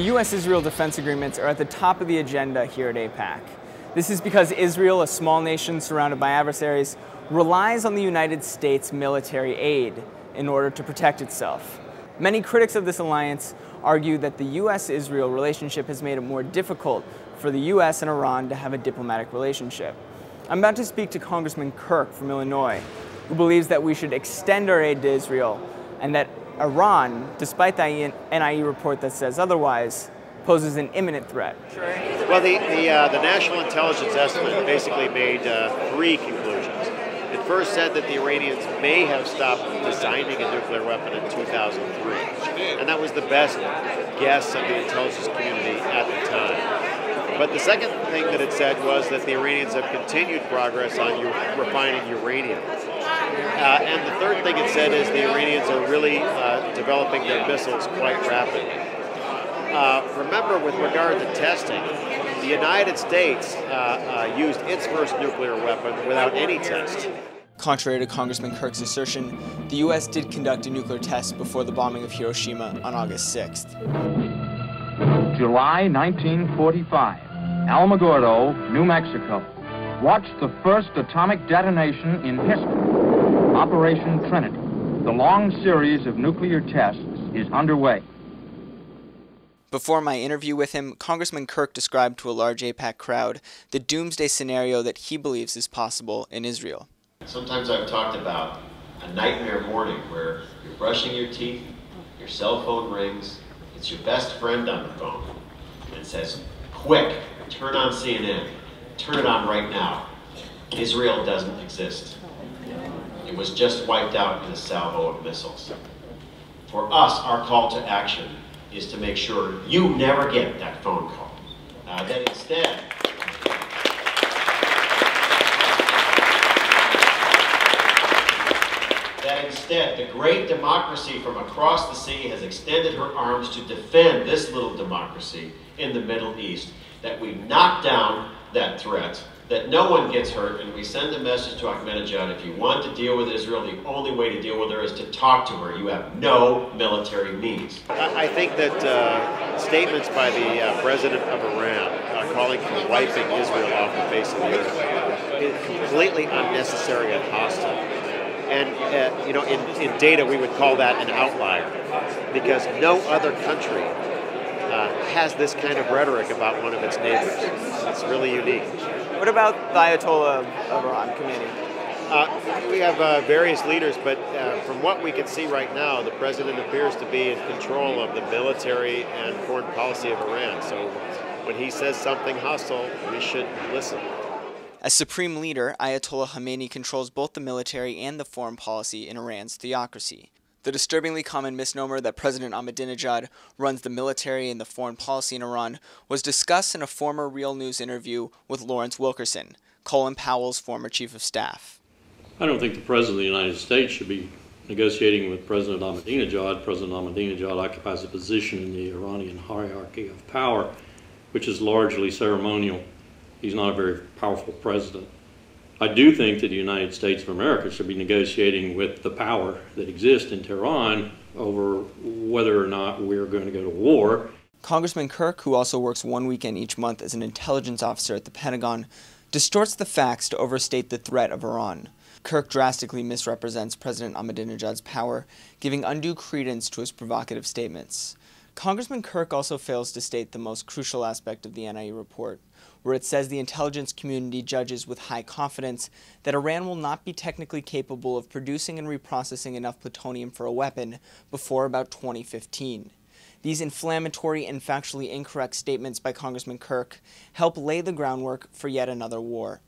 The U.S.-Israel defense agreements are at the top of the agenda here at AIPAC. This is because Israel, a small nation surrounded by adversaries, relies on the United States military aid in order to protect itself. Many critics of this alliance argue that the U.S.-Israel relationship has made it more difficult for the U.S. and Iran to have a diplomatic relationship. I'm about to speak to Congressman Kirk from Illinois, who believes that we should extend our aid to Israel and that Iran, despite the NIE report that says otherwise, poses an imminent threat. Well, the National Intelligence Estimate basically made three conclusions. It first said that the Iranians may have stopped designing a nuclear weapon in 2003, and that was the best guess of the intelligence community at the time. But the second thing that it said was that the Iranians have continued progress on refining uranium. And the third thing it said is the Iranians are really developing their missiles quite rapidly. Remember, with regard to testing, the United States used its first nuclear weapon without any test. Contrary to Congressman Kirk's assertion, the U.S. did conduct a nuclear test before the bombing of Hiroshima on August 6th. July 1945, Alamogordo, New Mexico, watched the first atomic detonation in history. Operation Trinity. The long series of nuclear tests is underway. Before my interview with him, Congressman Kirk described to a large AIPAC crowd the doomsday scenario that he believes is possible in Israel. Sometimes I've talked about a nightmare morning where you're brushing your teeth, your cell phone rings, it's your best friend on the phone, and says, "Quick, turn on CNN, turn it on right now. Israel doesn't exist. It was just wiped out in a salvo of missiles." For us, our call to action is to make sure you never get that phone call. That instead, the great democracy from across the sea has extended her arms to defend this little democracy in the Middle East, that we knock down that threat, that no one gets hurt, and we send a message to Ahmadinejad: if you want to deal with Israel, the only way to deal with her is to talk to her. You have no military means. I think that statements by the president of Iran calling for wiping Israel off the face of the earth is completely unnecessary and hostile. And you know, in data, we would call that an outlier, because no other country has this kind of rhetoric about one of its neighbors. It's really unique. What about the Ayatollah of Iran community? We have various leaders, but from what we can see right now, the president appears to be in control of the military and foreign policy of Iran. So when he says something hostile, we should listen. As supreme leader, Ayatollah Khamenei controls both the military and the foreign policy in Iran's theocracy. The disturbingly common misnomer that President Ahmadinejad runs the military and the foreign policy in Iran was discussed in a former Real News interview with Lawrence Wilkerson, Colin Powell's former chief of staff. I don't think the President of the United States should be negotiating with President Ahmadinejad. President Ahmadinejad occupies a position in the Iranian hierarchy of power, which is largely ceremonial. He's not a very powerful president. I do think that the United States of America should be negotiating with the power that exists in Tehran over whether or not we're going to go to war. Congressman Kirk, who also works one weekend each month as an intelligence officer at the Pentagon, distorts the facts to overstate the threat of Iran. Kirk drastically misrepresents President Ahmadinejad's power, giving undue credence to his provocative statements. Congressman Kirk also fails to state the most crucial aspect of the NIE report, where it says the intelligence community judges with high confidence that Iran will not be technically capable of producing and reprocessing enough plutonium for a weapon before about 2015. These inflammatory and factually incorrect statements by Congressman Kirk help lay the groundwork for yet another war.